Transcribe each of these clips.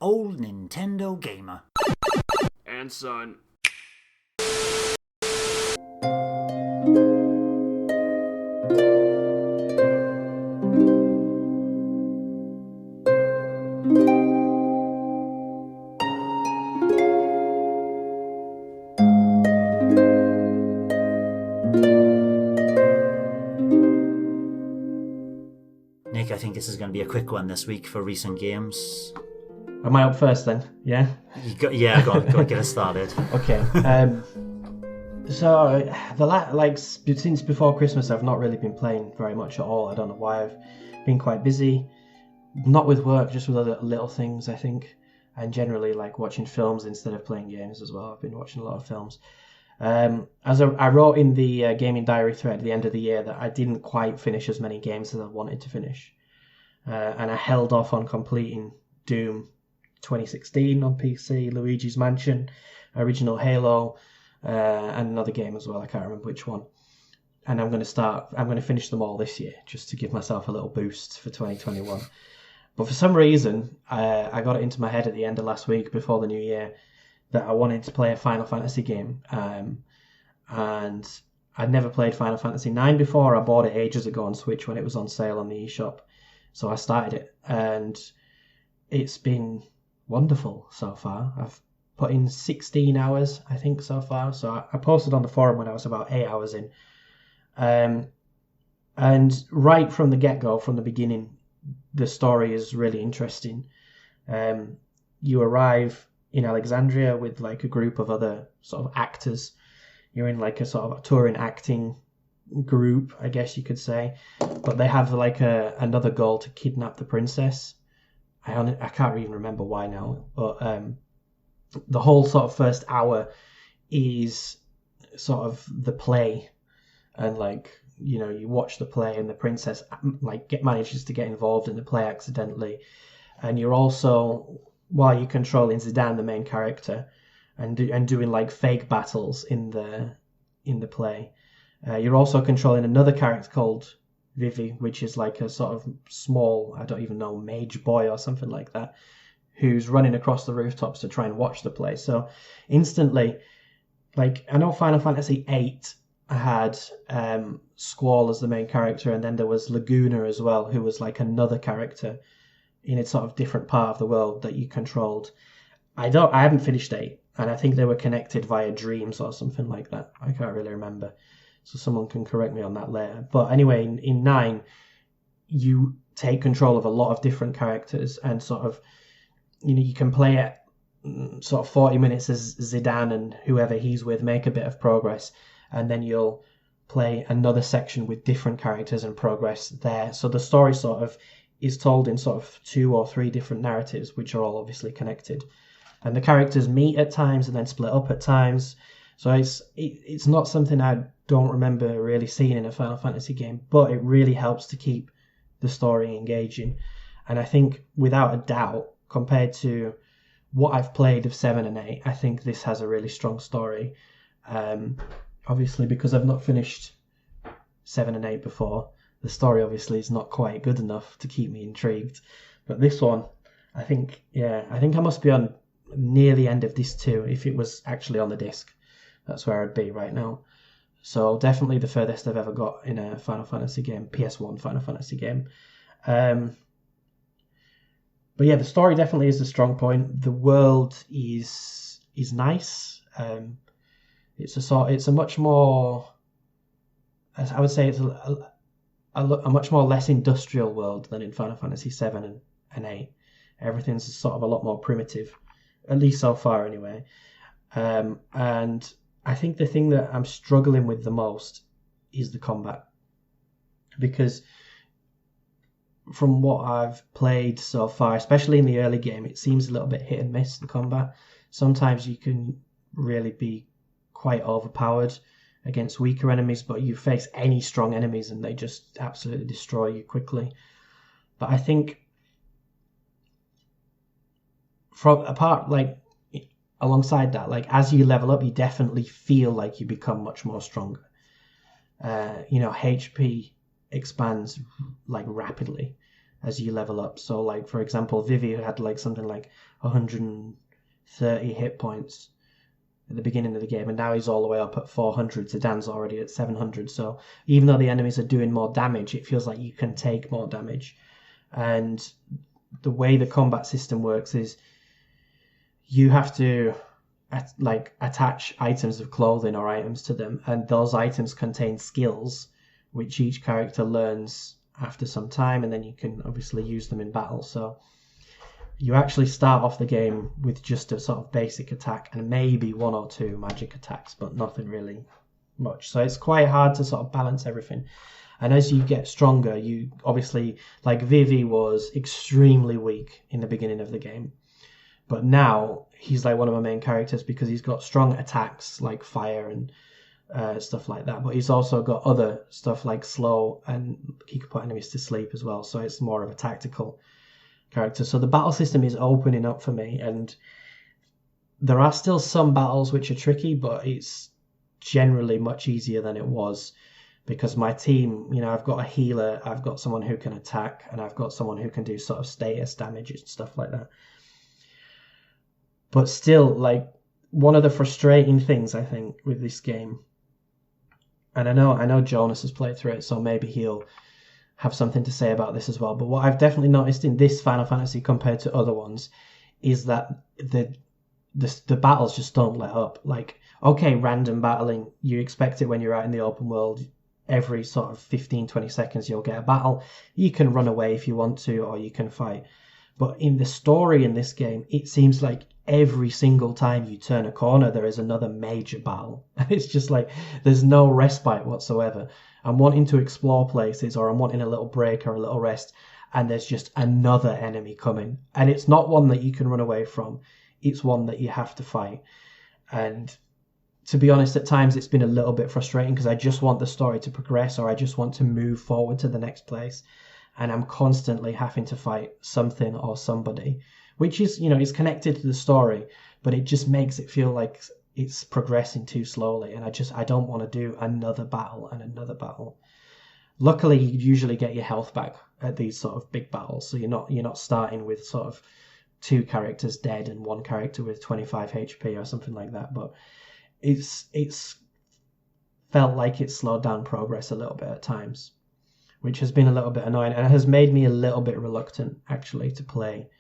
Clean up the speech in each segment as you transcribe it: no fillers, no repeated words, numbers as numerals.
old Nintendo gamer. And son. Nick, I think this is going to be a quick one this week for recent games. Am I up first then? Yeah? Go on, get us started. Okay. Since before Christmas, I've not really been playing very much at all. I don't know why. I've been quite busy. Not with work, just with other little things, I think. And generally, like, watching films instead of playing games as well. I've been watching a lot of films. As I wrote in the gaming diary thread at the end of the year that I didn't quite finish as many games as I wanted to finish. And I held off on completing Doom 2016 on PC, Luigi's Mansion, original Halo, and another game as well. I can't remember which one. And I'm going to finish them all this year just to give myself a little boost for 2021. But for some reason, I got it into my head at the end of last week before the new year that I wanted to play a Final Fantasy game. And I'd never played Final Fantasy IX before. I bought it ages ago on Switch when it was on sale on the eShop. So I started it, and it's been wonderful so far. I've put in 16 hours, I think, so far. So I posted on the forum when I was about 8 hours in. And right from the get-go, from the beginning, the story is really interesting. You arrive in Alexandria with like a group of other sort of actors. You're in like a sort of a touring acting group, I guess you could say. But they have like another goal to kidnap the princess. I can't even remember why now. But the whole sort of first hour is sort of the play. And like, you know, you watch the play and the princess like manages to get involved in the play accidentally. And you're also, while you're controlling Zidane, the main character, and doing like fake battles in the play, you're also controlling another character called Vivi, which is like a sort of small, I don't even know, mage boy or something like that, who's running across the rooftops to try and watch the play. So instantly, like, I know Final Fantasy VIII had Squall as the main character, and then there was Laguna as well, who was like another character in a sort of different part of the world that you controlled. I haven't finished 8, and I think they were connected via dreams or something like that. I can't really remember, so someone can correct me on that later. But anyway, in 9, you take control of a lot of different characters, and sort of, you know, you can play it sort of 40 minutes as Zidane and whoever he's with, make a bit of progress, and then you'll play another section with different characters and progress there. So the story sort of is told in sort of 2 or 3 different narratives, which are all obviously connected. And the characters meet at times and then split up at times. So it's not something I don't remember really seeing in a Final Fantasy game, but it really helps to keep the story engaging. And I think, without a doubt, compared to what I've played of 7 and 8, I think this has a really strong story. Obviously, because I've not finished 7 and 8 before, the story obviously is not quite good enough to keep me intrigued. But this one, I think I must be on near the end of this too. If it was actually on the disc, that's where I'd be right now. So definitely the furthest I've ever got in a Final Fantasy game, PS1 Final Fantasy game. But yeah, the story definitely is a strong point. The world is nice. It's a much more, I would say, it's a much more less industrial world than in Final Fantasy 7 and 8. Everything's sort of a lot more primitive, at least so far anyway. And I think the thing that I'm struggling with the most is the combat. Because from what I've played so far, especially in the early game, it seems a little bit hit and miss, the combat. Sometimes you can really be quite overpowered against weaker enemies, but you face any strong enemies and they just absolutely destroy you quickly. But I think alongside that, like, as you level up, you definitely feel like you become much more stronger. HP expands like rapidly. as you level up. So, like, for example, Vivi had like something like 130 hit points at the beginning of the game, and now he's all the way up at 400. Zidane's already at 700. So even though the enemies are doing more damage, it feels like you can take more damage. And the way the combat system works is you have to attach items of clothing or items to them, and those items contain skills which each character learns after some time, and then you can obviously use them in battle. So you actually start off the game with just a sort of basic attack and maybe one or two magic attacks, but nothing really much. So it's quite hard to sort of balance everything. And as you get stronger, you obviously, like Vivi was extremely weak in the beginning of the game, but now he's like one of my main characters because he's got strong attacks like fire and stuff like that, but he's also got other stuff like slow, and he can put enemies to sleep as well, so it's more of a tactical character. So the battle system is opening up for me, and there are still some battles which are tricky, but it's generally much easier than it was because my team, I've got a healer, I've got someone who can attack, and I've got someone who can do sort of status damage and stuff like that. But still, like, one of the frustrating things I think with this game, and I know Jonas has played through it, so maybe he'll have something to say about this as well, but what I've definitely noticed in this Final Fantasy compared to other ones is that the battles just don't let up. Like, okay, random battling, you expect it when you're out in the open world. Every sort of 15-20 seconds you'll get a battle. You can run away if you want to, or you can fight. But in the story in this game, it seems like every single time you turn a corner, there is another major battle. It's just like there's no respite whatsoever. I'm wanting to explore places, or I'm wanting a little break or a little rest, and there's just another enemy coming. And it's not one that you can run away from. It's one that you have to fight. And to be honest, at times it's been a little bit frustrating because I just want the story to progress, or I just want to move forward to the next place. And I'm constantly having to fight something or somebody, which is, is connected to the story, but it just makes it feel like it's progressing too slowly. And I don't want to do another battle and another battle. Luckily, you usually get your health back at these sort of big battles. So you're not starting with sort of 2 characters dead and 1 character with 25 HP or something like that. But it's felt like it slowed down progress a little bit at times, which has been a little bit annoying and has made me a little bit reluctant actually to play.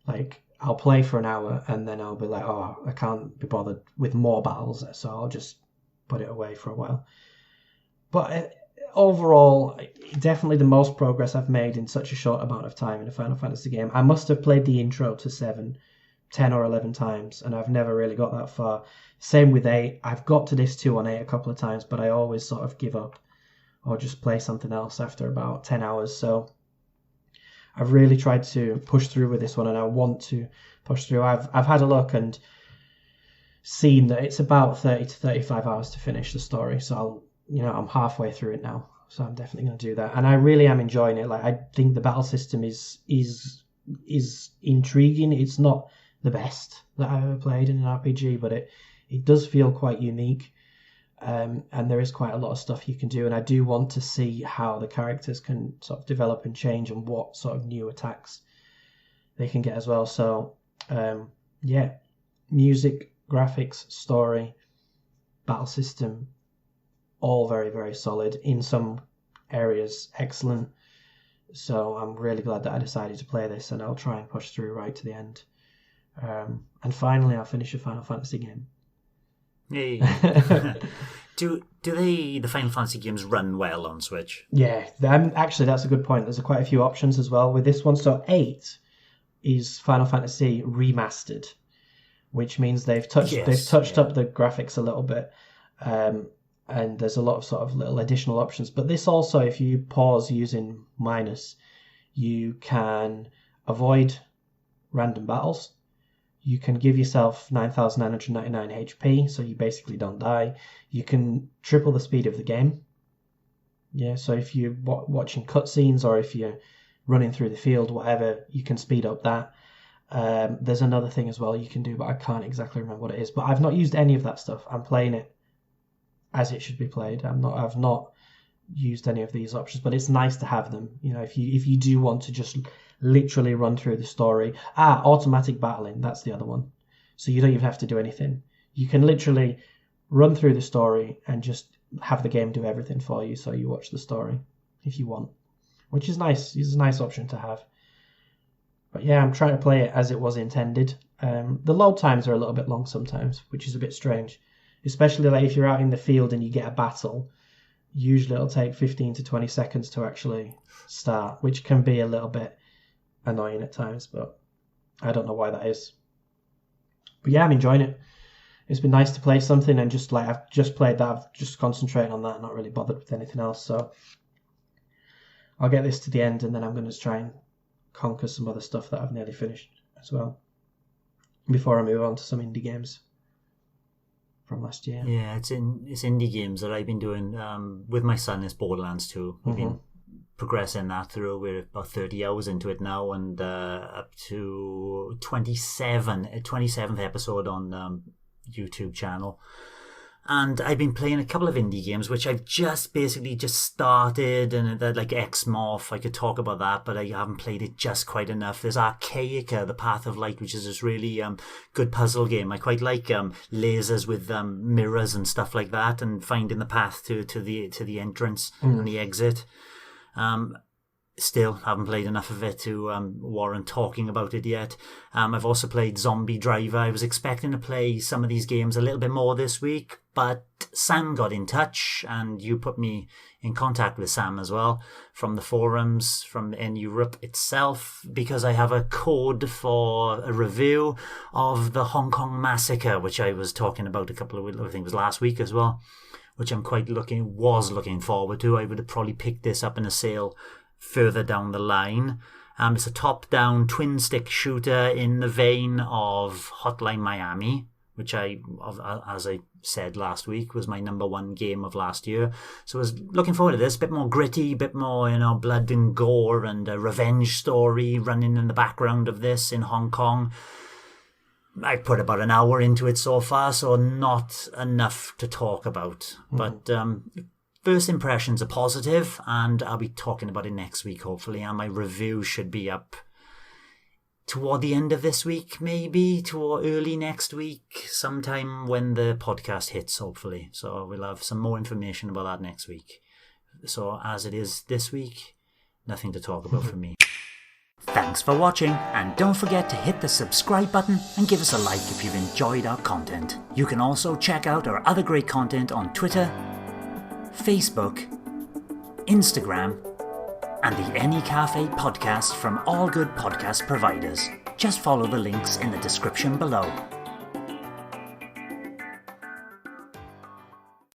Like, I'll play for an hour and then I'll be like, oh, I can't be bothered with more battles, so I'll just put it away for a while. But overall, definitely the most progress I've made in such a short amount of time in a Final Fantasy game. I must have played the intro to 7 10 or 11 times, and I've never really got that far. Same with 8. I've got to this 2 on 8 a couple of times, but I always sort of give up or just play something else after about 10 hours. So I've really tried to push through with this one, and I want to push through. I've had a look and seen that it's about 30 to 35 hours to finish the story. So I'm halfway through it now. So I'm definitely going to do that. And I really am enjoying it. Like, I think the battle system is intriguing. It's not the best that I've ever played in an RPG, but it does feel quite unique. And there is quite a lot of stuff you can do, and I do want to see how the characters can sort of develop and change, and what sort of new attacks they can get as well. So, music, graphics, story, battle system, all very, very solid. In some areas, excellent. So I'm really glad that I decided to play this, and I'll try and push through right to the end. And finally, I'll finish a Final Fantasy game. Yay. Do the Final Fantasy games run well on Switch? Yeah, actually that's a good point. There's quite a few options as well with this one. So 8 is Final Fantasy remastered, which means they've touched up the graphics a little bit, and there's a lot of sort of little additional options. But this also, if you pause using minus, you can avoid random battles. You can give yourself 9,999 HP, so you basically don't die. You can triple the speed of the game. Yeah, so if you're watching cutscenes, or if you're running through the field, whatever, you can speed up that. There's another thing as well you can do, but I can't exactly remember what it is. But I've not used any of that stuff. I'm playing it as it should be played. I've not used any of these options, but it's nice to have them. You know, if you do want to just literally run through the story. Automatic battling, that's the other one. So you don't even have to do anything. You can literally run through the story and just have the game do everything for you, so you watch the story if you want, which is nice. It's a nice option to have. But yeah, I'm trying to play it as it was intended. The load times are a little bit long sometimes, which is a bit strange, especially like if you're out in the field and you get a battle. Usually it'll take 15 to 20 seconds to actually start, which can be a little bit annoying at times, but I don't know why that is. But yeah, I'm enjoying it. It's been nice to play something and just like I've just played that, I've just concentrated on that, not really bothered with anything else. So I'll get this to the end and then I'm going to try and conquer some other stuff that I've nearly finished as well before I move on to some indie games from last year. Yeah, it's indie games that I've been doing with my son. It's Borderlands 2. We've been progressing that through. We're about 30 hours into it now and up to 27th episode on YouTube channel. And I've been playing a couple of indie games which I've just started, and they're like X-Morph. I could talk about that, but I haven't played it just quite enough. There's Archaica, The Path of Light, which is this really good puzzle game. I quite like lasers with mirrors and stuff like that, and finding the path to the entrance and the exit. Still haven't played enough of it to warrant talking about it yet. I've also played Zombie Driver. I was expecting to play some of these games a little bit more this week, but Sam got in touch and you put me in contact with Sam as well from the forums, from in Europe itself, because I have a code for a review of the Hong Kong Massacre, which I was talking about I think it was last week as well, which I'm looking forward to. I would have probably picked this up in a sale further down the line. It's a top-down twin-stick shooter in the vein of Hotline Miami, which as I said last week, was my number one game of last year. So I was looking forward to this. A bit more gritty, a bit more, blood and gore and a revenge story running in the background of this in Hong Kong. I put about an hour into it so far, so not enough to talk about. But first impressions are positive, and I'll be talking about it next week, hopefully, and my review should be up toward the end of this week, maybe, toward early next week, sometime when the podcast hits, hopefully. So we'll have some more information about that next week. So as it is this week, nothing to talk about from me. Thanks for watching, and don't forget to hit the subscribe button and give us a like if you've enjoyed our content. You can also check out our other great content on Twitter, Facebook, Instagram, and the N-E Café podcast from all good podcast providers. Just follow the links in the description below.